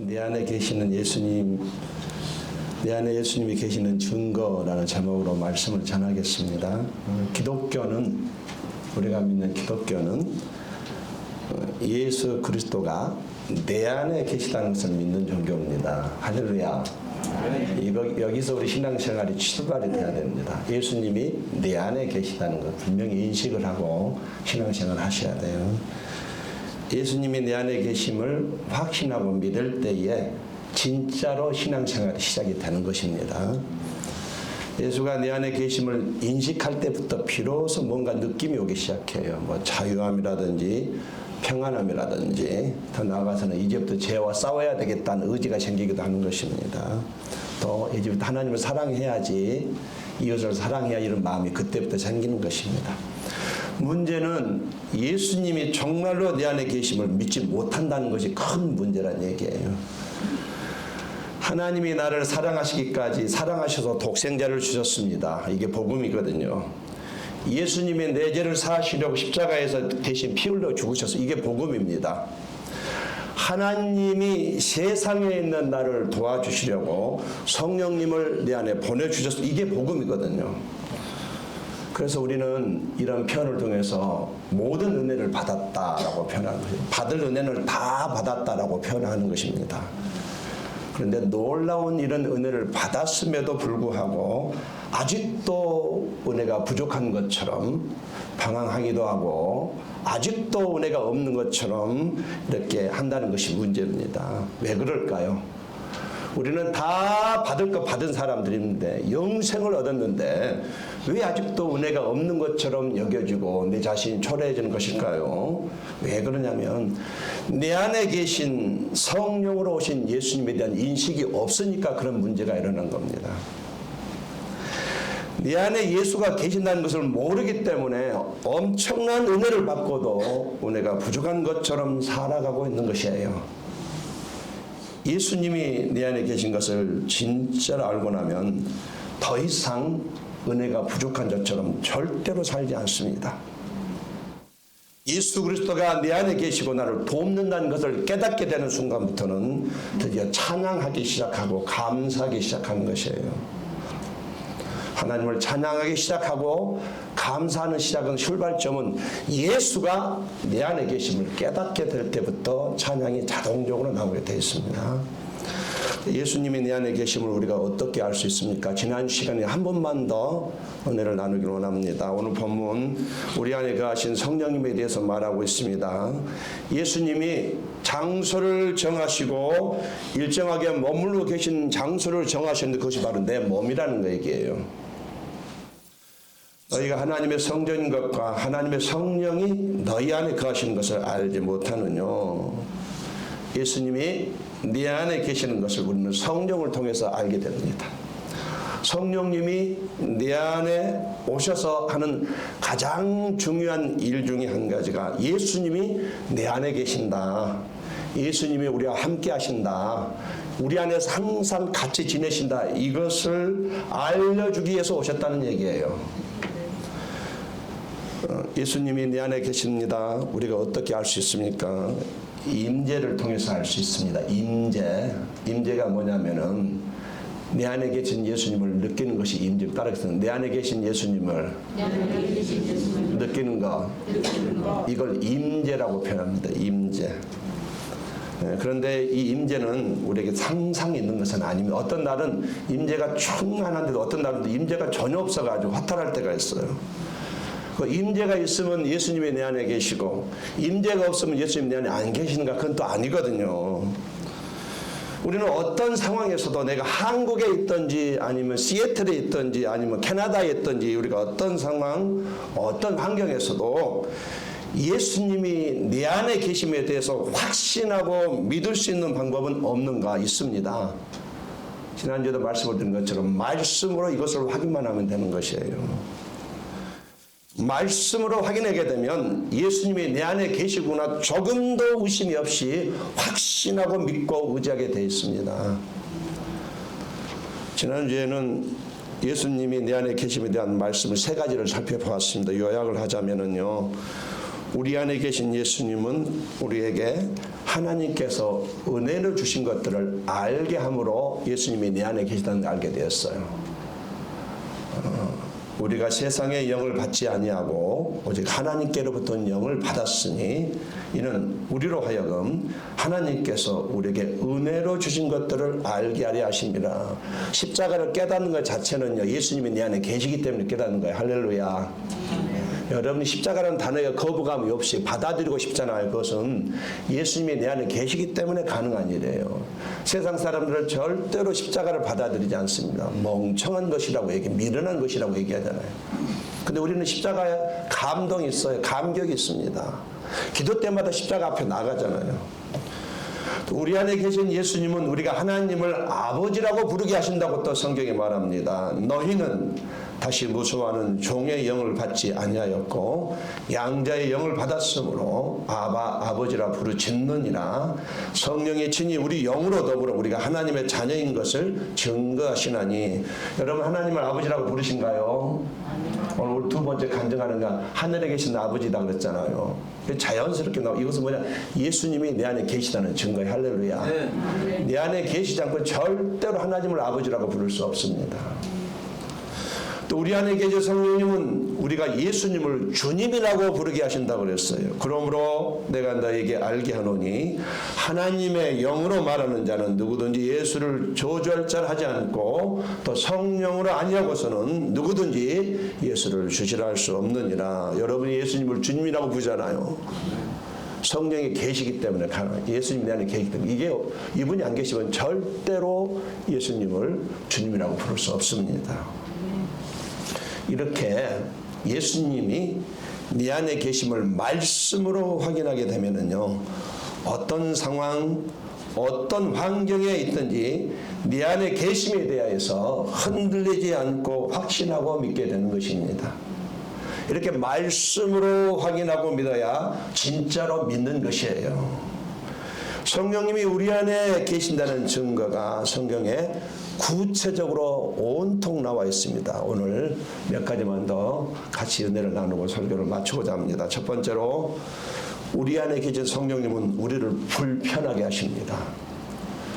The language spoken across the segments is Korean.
내 안에 계시는 예수님, 내 안에 예수님이 계시는 증거라는 제목으로 말씀을 전하겠습니다. 기독교는, 우리가 믿는 기독교는 예수 그리스도가 내 안에 계시다는 것을 믿는 종교입니다. 할렐루야. 여기서 우리 신앙생활이 출발이 돼야 됩니다. 예수님이 내 안에 계시다는 것 분명히 인식을 하고 신앙생활을 하셔야 돼요. 예수님이 내 안에 계심을 확신하고 믿을 때에 진짜로 신앙생활이 시작이 되는 것입니다. 예수가 내 안에 계심을 인식할 때부터 비로소 뭔가 느낌이 오기 시작해요. 뭐 자유함이라든지 평안함이라든지, 더 나아가서는 이제부터 죄와 싸워야 되겠다는 의지가 생기기도 하는 것입니다. 또 이제부터 하나님을 사랑해야지, 이웃을 사랑해야 이런 마음이 그때부터 생기는 것입니다. 문제는 예수님이 정말로 내 안에 계심을 믿지 못한다는 것이 큰 문제란 얘기예요. 하나님이 나를 사랑하시기까지 사랑하셔서 독생자를 주셨습니다. 이게 복음이거든요. 예수님이 내 죄를 사하시려고 십자가에서 대신 피 흘려 죽으셔서 이게 복음입니다. 하나님이 세상에 있는 나를 도와주시려고 성령님을 내 안에 보내주셔서 이게 복음이거든요. 그래서 우리는 이런 표현을 통해서 모든 은혜를 받았다라고 표현하는 거예요. 받을 은혜는 다 받았다라고 표현하는 것입니다. 그런데 놀라운 이런 은혜를 받았음에도 불구하고 아직도 은혜가 부족한 것처럼 방황하기도 하고 아직도 은혜가 없는 것처럼 이렇게 한다는 것이 문제입니다. 왜 그럴까요? 우리는 다 받을 거 받은 사람들인데, 영생을 얻었는데 왜 아직도 은혜가 없는 것처럼 여겨지고 내 자신이 초라해지는 것일까요? 왜 그러냐면 내 안에 계신 성령으로 오신 예수님에 대한 인식이 없으니까 그런 문제가 일어난 겁니다. 내 안에 예수가 계신다는 것을 모르기 때문에 엄청난 은혜를 받고도 은혜가 부족한 것처럼 살아가고 있는 것이에요. 예수님이 내 안에 계신 것을 진짜로 알고 나면 더 이상 은혜가 부족한 자처럼 절대로 살지 않습니다. 예수 그리스도가 내 안에 계시고 나를 돕는다는 것을 깨닫게 되는 순간부터는 드디어 찬양하기 시작하고 감사하기 시작하는 것이에요. 하나님을 찬양하기 시작하고 감사하는 시작은 출발점은 예수가 내 안에 계심을 깨닫게 될 때부터 찬양이 자동적으로 나오게 되어 있습니다. 예수님이 내 안에 계심을 우리가 어떻게 알 수 있습니까? 지난 시간에 한 번만 더 은혜를 나누길 원합니다. 오늘 본문 우리 안에 거하신 성령님에 대해서 말하고 있습니다. 예수님이 장소를 정하시고 일정하게 머물러 계신 장소를 정하셨는데 그것이 바로 내 몸이라는 거 얘기예요. 너희가 하나님의 성전인 것과 하나님의 성령이 너희 안에 거하시는 것을 알지 못하느뇨. 예수님이 네 안에 계시는 것을 우리는 성령을 통해서 알게 됩니다. 성령님이 내 안에 오셔서 하는 가장 중요한 일 중에 한 가지가 예수님이 내 안에 계신다. 예수님이 우리와 함께 하신다. 우리 안에서 항상 같이 지내신다. 이것을 알려주기 위해서 오셨다는 얘기예요. 예수님이 내 안에 계십니다. 우리가 어떻게 알 수 있습니까? 임재를 통해서 알 수 있습니다. 임재가 뭐냐면은 내 안에 계신 예수님을 느끼는 것이 임재. 따라서 내 안에 계신 예수님을 느끼는 것, 이걸 임재라고 표현합니다. 임재. 그런데 이 임재는 우리에게 항상 있는 것은 아닙니다. 어떤 날은 임재가 충만한데도 어떤 날은 임재가 전혀 없어가지고 화탈할 때가 있어요. 그 임재가 있으면 예수님이 내 안에 계시고 임재가 없으면 예수님이 내 안에 안 계시는가? 그건 또 아니거든요. 우리는 어떤 상황에서도 내가 한국에 있든지 아니면 시애틀에 있든지 아니면 캐나다에 있든지 우리가 어떤 상황, 어떤 환경에서도 예수님이 내 안에 계심에 대해서 확신하고 믿을 수 있는 방법은 없는가? 있습니다. 지난주에도 말씀을 드린 것처럼 말씀으로 이것을 확인만 하면 되는 것이에요. 말씀으로 확인하게 되면 예수님이 내 안에 계시구나 조금도 의심이 없이 확신하고 믿고 의지하게 되어 있습니다. 지난주에는 예수님이 내 안에 계심에 대한 말씀을 세 가지를 살펴보았습니다. 요약을 하자면은요, 우리 안에 계신 예수님은 우리에게 하나님께서 은혜를 주신 것들을 알게 함으로 예수님이 내 안에 계시다는 걸 알게 되었어요. 우리가 세상의 영을 받지 아니하고 오직 하나님께로부터 영을 받았으니 이는 우리로 하여금 하나님께서 우리에게 은혜로 주신 것들을 알게 하려 하심이라. 십자가를 깨닫는 것 자체는요, 예수님이 내 안에 계시기 때문에 깨닫는 거예요. 할렐루야. 여러분이 십자가라는 단어에 거부감이 없이 받아들이고 싶잖아요. 그것은 예수님이 내 안에 계시기 때문에 가능한 일이에요. 세상 사람들은 절대로 십자가를 받아들이지 않습니다. 멍청한 것이라고 미련한 것이라고 얘기하잖아요. 근데 우리는 십자가에 감동이 있어요. 감격이 있습니다. 기도 때마다 십자가 앞에 나가잖아요. 우리 안에 계신 예수님은 우리가 하나님을 아버지라고 부르게 하신다고 또 성경이 말합니다. 너희는 다시 무수하는 종의 영을 받지 아니하였고 양자의 영을 받았으므로 아버지라 부르짖느니라. 성령이 친히 우리 영으로 더불어 우리가 하나님의 자녀인 것을 증거하시나니. 여러분 하나님을 아버지라고 부르신가요? 오늘 두 번째 간증하는가 하늘에 계신 아버지다 그랬잖아요. 자연스럽게 나와. 이것은 뭐냐? 예수님이 내 안에 계시다는 증거예요. 할렐루야. 내 안에 계시지 않고 절대로 하나님을 아버지라고 부를 수 없습니다. 또 우리 안에 계신 성령님은 우리가 예수님을 주님이라고 부르게 하신다고 그랬어요. 그러므로 내가 너에게 알게 하노니 하나님의 영으로 말하는 자는 누구든지 예수를 저주할 자를 하지 않고 또 성령으로 아니하고서는 누구든지 예수를 주시라 할 수 없느니라. 여러분이 예수님을 주님이라고 부르잖아요. 성령이 계시기 때문에 예수님이 내 안에 계시기 때문에 이분이 안 계시면 절대로 예수님을 주님이라고 부를 수 없습니다. 이렇게 예수님이 네 안에 계심을 말씀으로 확인하게 되면은요, 어떤 상황, 어떤 환경에 있든지 네 안에 계심에 대하여서 흔들리지 않고 확신하고 믿게 되는 것입니다. 이렇게 말씀으로 확인하고 믿어야 진짜로 믿는 것이에요. 성령님이 우리 안에 계신다는 증거가 성경에 구체적으로 온통 나와 있습니다. 오늘 몇 가지만 더 같이 은혜를 나누고 설교를 마치고자 합니다. 첫 번째로 우리 안에 계신 성령님은 우리를 불편하게 하십니다.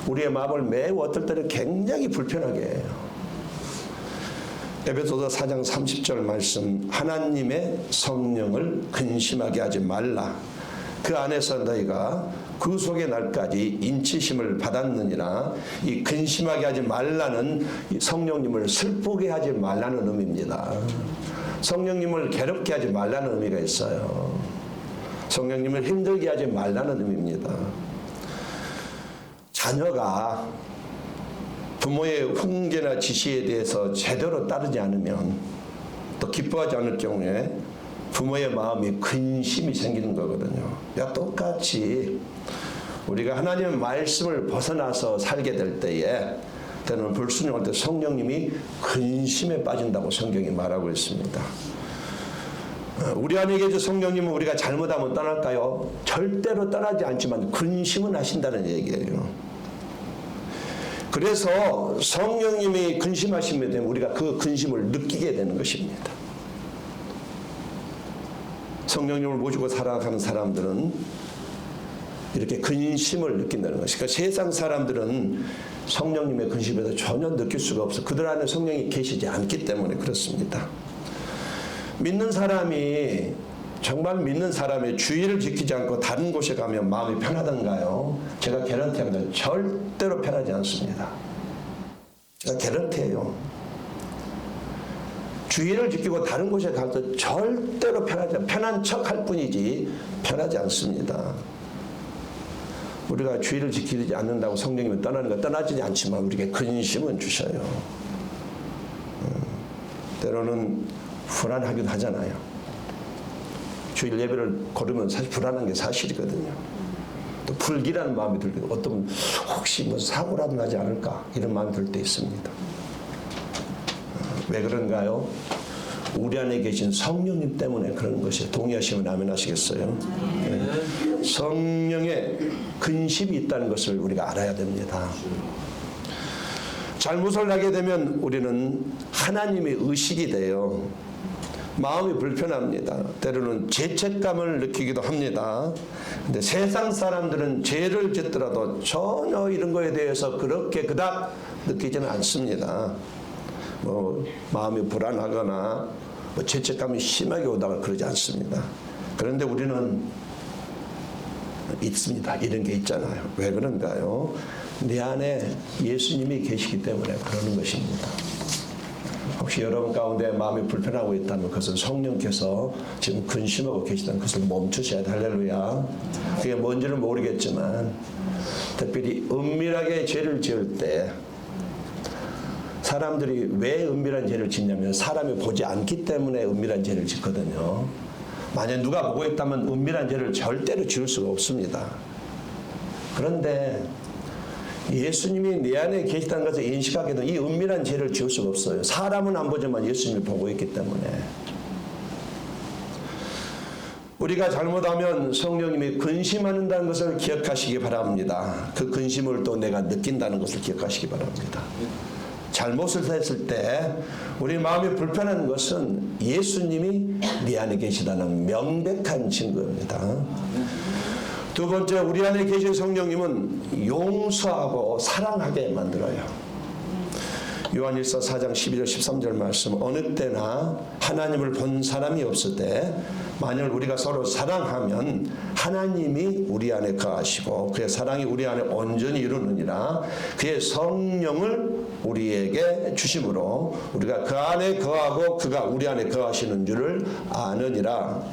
우리의 마음을 매우 어떨 때는 굉장히 불편하게 해요. 에베소서 4장 30절 말씀, 하나님의 성령을 근심하게 하지 말라. 그 안에서 너희가 구속의 날까지 인치심을 받았느니라. 이 근심하게 하지 말라는 성령님을 슬프게 하지 말라는 의미입니다. 성령님을 괴롭게 하지 말라는 의미가 있어요. 성령님을 힘들게 하지 말라는 의미입니다. 자녀가 부모의 훈계나 지시에 대해서 제대로 따르지 않으면 또 기뻐하지 않을 경우에 부모의 마음이 근심이 생기는 거거든요. 똑같이 우리가 하나님의 말씀을 벗어나서 살게 될 때에 때는 불순종할 때 성령님이 근심에 빠진다고 성경이 말하고 있습니다. 우리 안에 계신 성령님은 우리가 잘못하면 떠날까요? 절대로 떠나지 않지만 근심은 하신다는 얘기예요. 그래서 성령님이 근심하시면 되면 우리가 그 근심을 느끼게 되는 것입니다. 성령님을 모시고 살아가는 사람들은 이렇게 근심을 느낀다는 것이. 그러니까 세상 사람들은 성령님의 근심에서 전혀 느낄 수가 없어. 그들 안에 성령이 계시지 않기 때문에 그렇습니다. 믿는 사람이 정말 믿는 사람의 주의를 지키지 않고 다른 곳에 가면 마음이 편하던가요? 제가 개런티합니다. 절대로 편하지 않습니다. 제가 개런티해요. 주의를 지키고 다른 곳에 가서 절대로 편한 척 할 뿐이지 편하지 않습니다. 우리가 주의를 지키지 않는다고 성령님이 떠나는 거 떠나지 않지만 우리에게 근심은 주셔요. 때로는 불안하기도 하잖아요. 주일 예배를 거르면 사실 불안한 게 사실이거든요. 또 불길한 마음이 들고 어떤 혹시 뭐 사고라도 나지 않을까 이런 마음이 들 때 있습니다. 왜 그런가요? 우리 안에 계신 성령님 때문에 그런 것이. 동의하시면 아멘 하시겠어요? 네. 성령의 근심이 있다는 것을 우리가 알아야 됩니다. 잘못을 하게 되면 우리는 하나님의 의식이 돼요. 마음이 불편합니다. 때로는 죄책감을 느끼기도 합니다. 근데 세상 사람들은 죄를 짓더라도 전혀 이런 거에 대해서 그렇게 그닥 느끼지는 않습니다. 마음이 불안하거나 죄책감이 심하게 오다가 그러지 않습니다. 그런데 우리는 있습니다. 이런 게 있잖아요. 왜 그런가요? 내 안에 예수님이 계시기 때문에 그러는 것입니다. 혹시 여러분 가운데 마음이 불편하고 있다면 그것은 성령께서 지금 근심하고 계시다는 것을 멈추셔야 돼. 할렐루야. 그게 뭔지는 모르겠지만 특별히 은밀하게 죄를 지을 때 사람들이 왜 은밀한 죄를 짓냐면 사람이 보지 않기 때문에 은밀한 죄를 짓거든요. 만약 누가 보고 있다면 은밀한 죄를 절대로 지을 수가 없습니다. 그런데 예수님이 내 안에 계시다는 것을 인식하게 되면 이 은밀한 죄를 지을 수가 없어요. 사람은 안 보지만 예수님이 보고 있기 때문에. 우리가 잘못하면 성령님이 근심한다는 것을 기억하시기 바랍니다. 그 근심을 또 내가 느낀다는 것을 기억하시기 바랍니다. 잘못을 했을 때 우리 마음이 불편한 것은 예수님이 네 안에 계시다는 명백한 증거입니다. 두 번째, 우리 안에 계신 성령님은 용서하고 사랑하게 만들어요. 요한일서 4장 12절 13절 말씀, 어느 때나 하나님을 본 사람이 없을 때 만일 우리가 서로 사랑하면 하나님이 우리 안에 거하시고 그의 사랑이 우리 안에 온전히 이루느니라. 그의 성령을 우리에게 주심으로 우리가 그 안에 거하고 그가 우리 안에 거하시는 줄을 아느니라.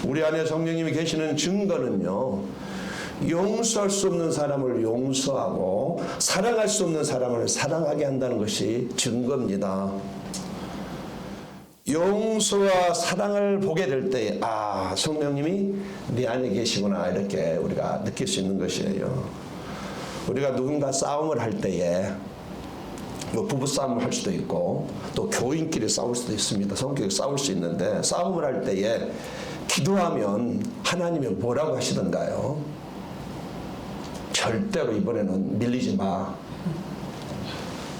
우리 안에 성령님이 계시는 증거는요, 용서할 수 없는 사람을 용서하고 사랑할 수 없는 사람을 사랑하게 한다는 것이 증거입니다. 용서와 사랑을 보게 될 때, 성령님이 네 안에 계시구나, 이렇게 우리가 느낄 수 있는 것이에요. 우리가 누군가 싸움을 할 때에 부부싸움을 할 수도 있고 또 교인끼리 싸울 수도 있습니다. 성격이 싸울 수 있는데 싸움을 할 때에 기도하면 하나님이 뭐라고 하시던가요? 절대로 이번에는 밀리지 마.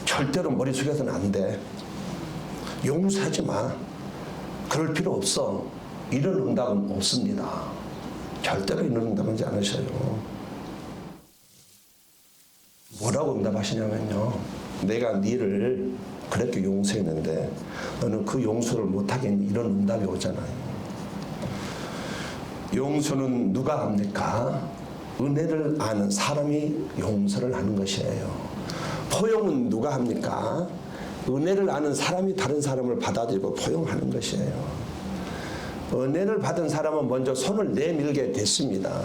절대로 머리 숙여서는 안 돼. 용서하지 마. 그럴 필요 없어. 이런 응답은 없습니다. 절대로 이런 응답은 하지 않으셔요. 뭐라고 응답하시냐면요, 내가 너를 그렇게 용서했는데 너는 그 용서를 못하겠니? 이런 응답이 오잖아요. 용서는 누가 합니까? 은혜를 아는 사람이 용서를 하는 것이에요. 포용은 누가 합니까? 은혜를 아는 사람이 다른 사람을 받아들이고 포용하는 것이에요. 은혜를 받은 사람은 먼저 손을 내밀게 됐습니다.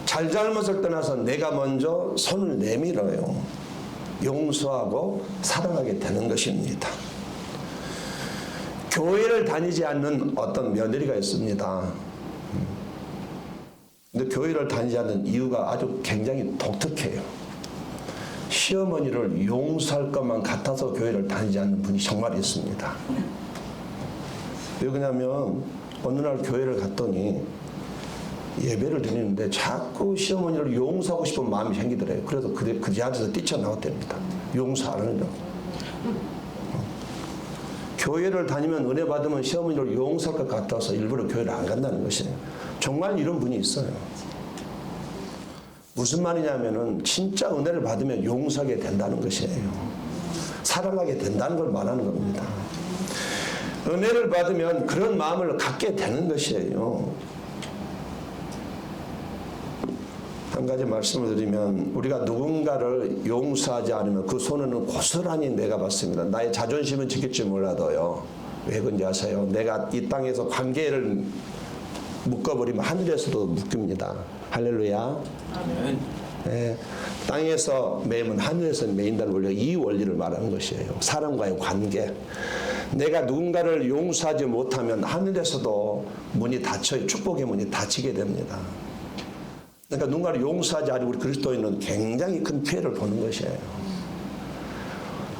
잘잘못을 떠나서 내가 먼저 손을 내밀어요. 용서하고 사랑하게 되는 것입니다. 교회를 다니지 않는 어떤 며느리가 있습니다. 근데 교회를 다니지 않는 이유가 아주 굉장히 독특해요. 시어머니를 용서할 것만 같아서 교회를 다니지 않는 분이 정말 있습니다. 왜 그러냐면 어느 날 교회를 갔더니 예배를 드리는데 자꾸 시어머니를 용서하고 싶은 마음이 생기더래요. 그래서 그 자리에서 뛰쳐나왔답니다. 용서 안 하려고. 교회를 다니면 은혜 받으면 시어머니를 용서할 것 같아서 일부러 교회를 안 간다는 것이에요. 정말 이런 분이 있어요. 무슨 말이냐면은 진짜 은혜를 받으면 용서하게 된다는 것이에요. 사랑하게 된다는 걸 말하는 겁니다. 은혜를 받으면 그런 마음을 갖게 되는 것이에요. 한 가지 말씀을 드리면, 우리가 누군가를 용서하지 않으면 그 손해는 고스란히 내가 받습니다. 나의 자존심은 지킬지 몰라도요. 왜 그런지 아세요? 내가 이 땅에서 관계를 묶어버리면 하늘에서도 묶입니다. 할렐루야. 아멘. 네, 땅에서 매이면 하늘에서 매인다는 원리가 이 원리를 말하는 것이에요. 사람과의 관계. 내가 누군가를 용서하지 못하면 하늘에서도 문이 닫혀요. 축복의 문이 닫히게 됩니다. 그러니까 누군가를 용서하지 않으면 우리 그리스도인은 굉장히 큰 피해를 보는 것이에요.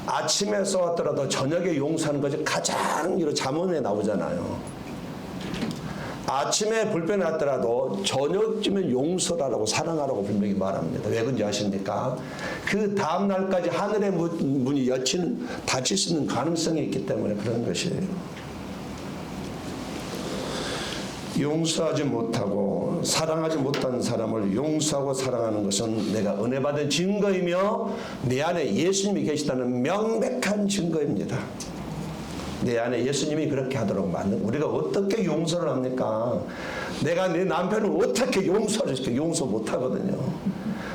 아침에 써왔더라도 저녁에 용서하는 것이 가장 이런 잠언에 나오잖아요. 아침에 불편하더라도 저녁쯤에 용서하라고 사랑하라고 분명히 말합니다. 왜 그런지 아십니까? 그 다음 날까지 하늘의 문이 닫힐 수 있는 가능성이 있기 때문에 그런 것이에요. 용서하지 못하고 사랑하지 못한 사람을 용서하고 사랑하는 것은 내가 은혜 받은 증거이며 내 안에 예수님이 계시다는 명백한 증거입니다. 내 안에 예수님이 그렇게 하도록 만든, 우리가 어떻게 용서를 합니까? 내가 내 남편을 어떻게 용서를 시켜? 용서 못하거든요.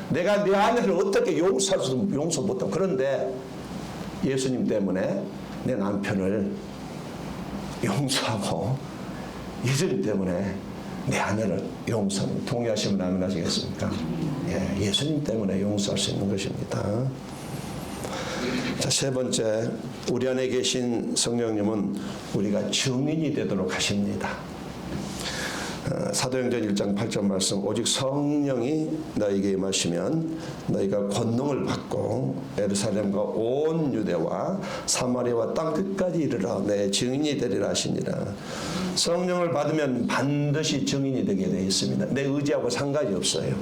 내가 내 아내를 어떻게 용서 못하고, 그런데 예수님 때문에 내 남편을 용서하고 예수님 때문에 내 아내를 용서하는, 동의하시면 아멘 하시겠습니까? 예, 예수님 때문에 용서할 수 있는 것입니다. 자, 세 번째, 우리 안에 계신 성령님은 우리가 증인이 되도록 하십니다. 사도행전 1장 8절 말씀, 오직 성령이 너에게 임하시면 너희가 권능을 받고 예루살렘과 온 유대와 사마리아와 땅 끝까지 이르러 내 증인이 되리라 하시니라. 성령을 받으면 반드시 증인이 되게 되어 있습니다. 내 의지하고 상관이 없어요.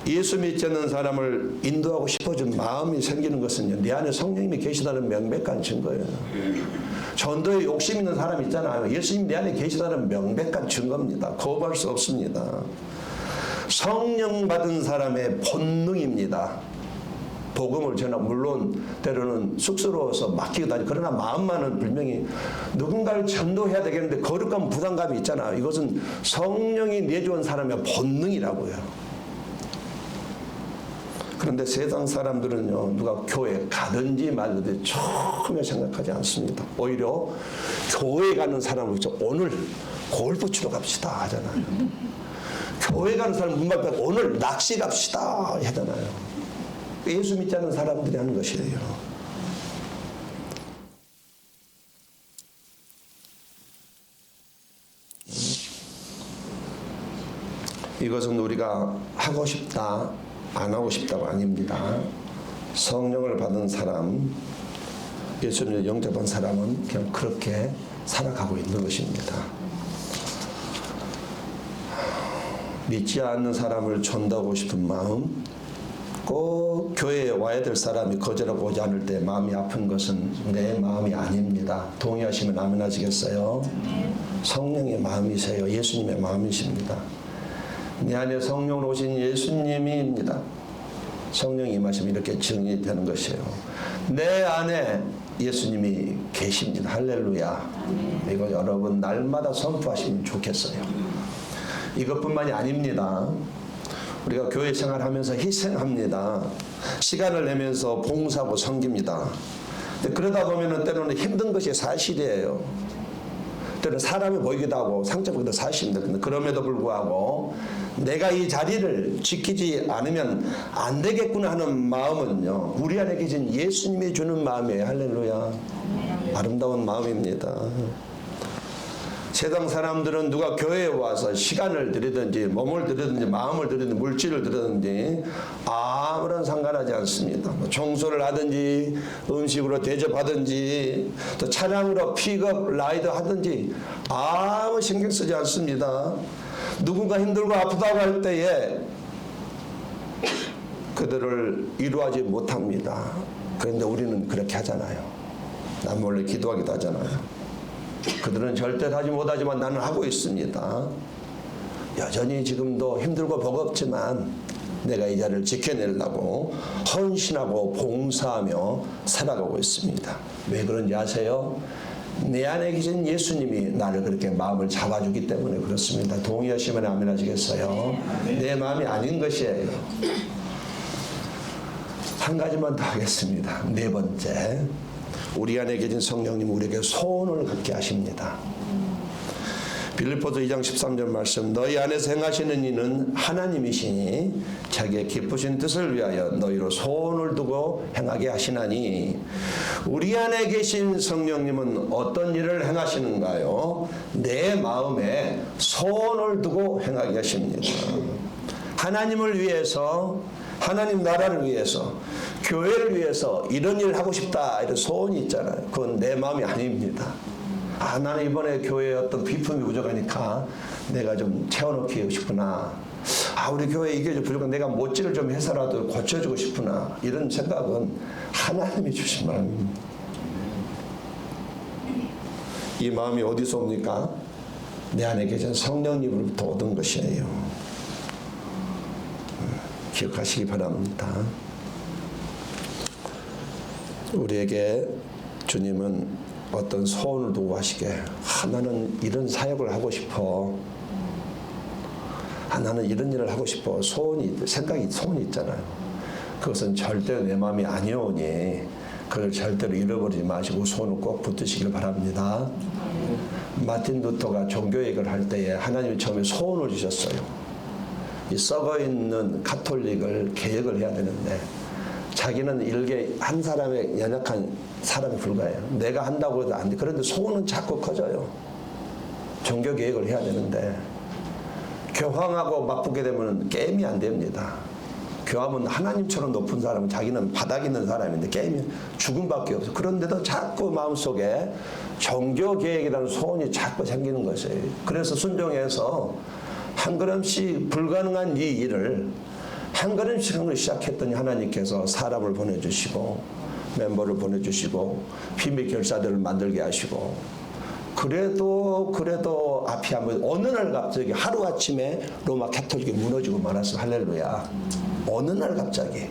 예수 믿지 않는 사람을 인도하고 싶어진 마음이 생기는 것은요, 내 안에 성령님이 계시다는 명백한 증거예요. 전도에 욕심 있는 사람 있잖아요. 예수님 내 안에 계시다는 명백한 증거입니다. 거부할 수 없습니다. 성령 받은 사람의 본능입니다. 복음을 전하, 물론 때로는 쑥스러워서 맡기고 다니고, 그러나 마음만은 분명히 누군가를 전도해야 되겠는데 거룩한 부담감이 있잖아요. 이것은 성령이 내주온 사람의 본능이라고요. 그런데 세상 사람들은요, 누가 교회 가든지 말든지 전혀 생각하지 않습니다. 오히려 교회 가는 사람을 오늘 골프 치러 갑시다 하잖아요. 교회 가는 사람 문 앞에 오늘 낚시 갑시다 하잖아요. 예수 믿지 않는 사람들이 하는 것이에요. 이것은 우리가 하고 싶다, 안 하고 싶다가 아닙니다. 성령을 받은 사람, 예수님을 영접한 사람은 그냥 그렇게 살아가고 있는 것입니다. 믿지 않는 사람을 전도하고 싶은 마음, 꼭 교회에 와야 될 사람이 거절하고 오지 않을 때 마음이 아픈 것은 내 마음이 아닙니다. 동의하시면 아멘 하시겠어요? 성령의 마음이세요. 예수님의 마음이십니다. 내 안에 성령으로 오신 예수님입니다. 성령이 임하시면 이렇게 증인이 되는 것이에요. 내 안에 예수님이 계십니다. 할렐루야. 이거 여러분 날마다 선포하시면 좋겠어요. 이것뿐만이 아닙니다. 우리가 교회 생활하면서 희생합니다. 시간을 내면서 봉사하고 섬깁니다. 그러다 보면 때로는 힘든 것이 사실이에요. 때로는 사람이 보이기도 하고 상처보기도 사실입니다. 근데 그럼에도 불구하고 내가 이 자리를 지키지 않으면 안 되겠구나 하는 마음은요, 우리 안에 계신 예수님이 주는 마음이에요. 할렐루야. 아름다운 마음입니다. 세상 사람들은 누가 교회에 와서 시간을 들이든지 몸을 들이든지 마음을 들이든지 물질을 들이든지 아무런 상관하지 않습니다. 청소를 하든지 음식으로 대접하든지 또 차량으로 픽업 라이드 하든지 아무 신경 쓰지 않습니다. 누군가 힘들고 아프다고 할 때에 그들을 위로하지 못합니다. 그런데 우리는 그렇게 하잖아요. 난 몰래 기도하기도 하잖아요. 그들은 절대 하지 못하지만 나는 하고 있습니다. 여전히 지금도 힘들고 버겁지만 내가 이 자리를 지켜내려고 헌신하고 봉사하며 살아가고 있습니다. 왜 그런지 아세요? 내 안에 계신 예수님이 나를 그렇게 마음을 잡아주기 때문에 그렇습니다. 동의하시면 아멘 하시겠어요? 내 마음이 아닌 것이에요. 한 가지만 더 하겠습니다. 네 번째, 우리 안에 계신 성령님 우리에게 소원을 갖게 하십니다. 빌립보서 2장 13절 말씀, 너희 안에서 행하시는 이는 하나님이시니 자기의 기쁘신 뜻을 위하여 너희로 소원을 두고 행하게 하시나니. 우리 안에 계신 성령님은 어떤 일을 행하시는가요? 내 마음에 소원을 두고 행하게 하십니다. 하나님을 위해서, 하나님 나라를 위해서, 교회를 위해서 이런 일을 하고 싶다, 이런 소원이 있잖아요. 그건 내 마음이 아닙니다. 나는 이번에 교회에 어떤 비품이 부족하니까 내가 좀 채워넣기 싶구나. 우리 교회에 이게 좀 부족한, 내가 못질을 좀 해서라도 고쳐주고 싶구나. 이런 생각은 하나님이 주신 마음입니다. 이 마음이 어디서 옵니까? 내 안에 계신 성령님으로부터 얻은 것이에요. 기억하시기 바랍니다. 우리에게 주님은 어떤 소원을 두고 하시게, 나는 이런 사역을 하고 싶어, 나는 이런 일을 하고 싶어, 소원이 있잖아요. 그것은 절대로 내 마음이 아니오니 그걸 절대로 잃어버리지 마시고 소원을 꼭 붙드시길 바랍니다. 마틴 루터가 종교개혁을 할 때에 하나님이 처음에 소원을 주셨어요. 이 썩어있는 가톨릭을 개혁을 해야 되는데 자기는 일개 한 사람의 연약한 사람에 불과해요. 내가 한다고 해도 안 돼. 그런데 소원은 자꾸 커져요. 종교개혁을 해야 되는데 교황하고 맞붙게 되면 게임이 안 됩니다. 교황은 하나님처럼 높은 사람은 자기는 바닥 있는 사람인데 게임이 죽음밖에 없어요. 그런데도 자꾸 마음속에 종교개혁이라는 소원이 자꾸 생기는 것이에요. 그래서 순종해서 한 걸음씩 불가능한 이 일을 한 걸음씩 한 걸 시작했더니 하나님께서 사람을 보내주시고 멤버를 보내주시고 비밀 결사들을 만들게 하시고 그래도 앞이 안 보여. 어느 날 갑자기 하루아침에 로마 가톨릭이 무너지고 말았어. 할렐루야. 어느 날 갑자기.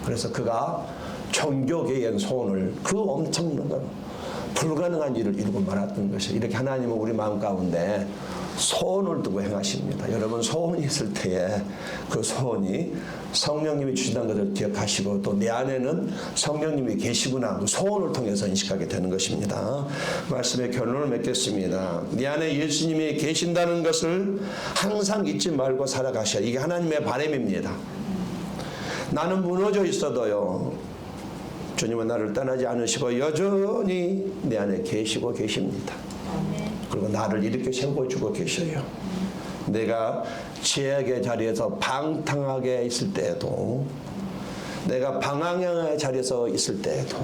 그래서 그가 종교개혁 소원을 그 엄청난 걸 불가능한 일을 이루고 말았던 것이 이렇게 하나님은 우리 마음 가운데 소원을 두고 행하십니다. 여러분 소원이 있을 때에 그 소원이 성령님이 주신다는 것을 기억하시고 또 내 안에는 성령님이 계시구나 그 소원을 통해서 인식하게 되는 것입니다. 말씀의 결론을 맺겠습니다. 내 안에 예수님이 계신다는 것을 항상 잊지 말고 살아가셔야 이게 하나님의 바람입니다. 나는 무너져 있어도요 주님은 나를 떠나지 않으시고 여전히 내 안에 계시고 계십니다. 그리고 나를 이렇게 세워주고 계셔요. 내가 죄악의 자리에서 방탕하게 있을 때에도 내가 방황의 자리에서 있을 때에도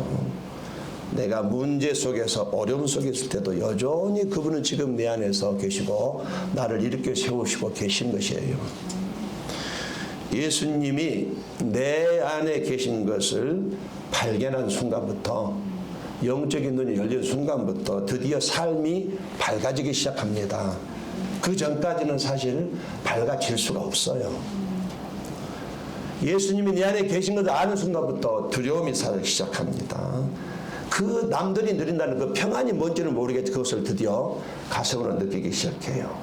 내가 문제 속에서 어려움 속에 있을 때도 여전히 그분은 지금 내 안에서 계시고 나를 이렇게 세우시고 계신 것이에요. 예수님이 내 안에 계신 것을 발견한 순간부터 영적인 눈이 열린 순간부터 드디어 삶이 밝아지기 시작합니다. 그 전까지는 사실 밝아질 수가 없어요. 예수님이 내 안에 계신 것을 아는 순간부터 두려움이 살기 시작합니다. 그 남들이 누린다는 그 평안이 뭔지는 모르겠지 그것을 드디어 가슴으로 느끼기 시작해요.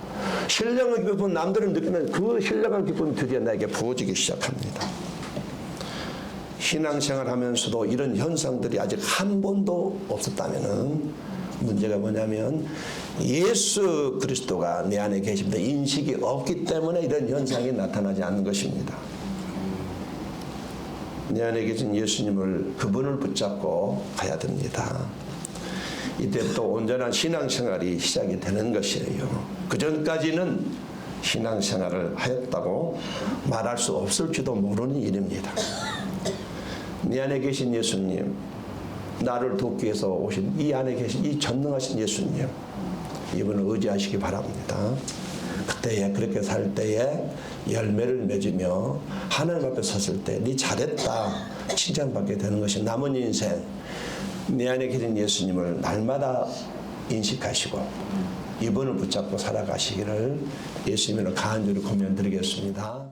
신령의 기쁨 남들은 느끼는 그 신령한 기쁨이 드디어 나에게 부어지기 시작합니다. 신앙생활 하면서도 이런 현상들이 아직 한 번도 없었다면은 문제가 뭐냐면 예수 그리스도가 내 안에 계십니다. 인식이 없기 때문에 이런 현상이 나타나지 않는 것입니다. 내 안에 계신 예수님을 그분을 붙잡고 가야 됩니다. 이때부터 온전한 신앙생활이 시작이 되는 것이에요. 그 전까지는 신앙생활을 하였다고 말할 수 없을지도 모르는 일입니다. 내 안에 계신 예수님, 나를 돕기 위해서 오신 이 안에 계신 이 전능하신 예수님, 이분을 의지하시기 바랍니다. 그때에 그렇게 살 때에 열매를 맺으며 하나님 앞에 섰을 때 네 잘했다 칭찬받게 되는 것이 남은 인생 내 안에 계신 예수님을 날마다 인식하시고 이분을 붙잡고 살아가시기를 예수님으로 간절히 권면드리겠습니다.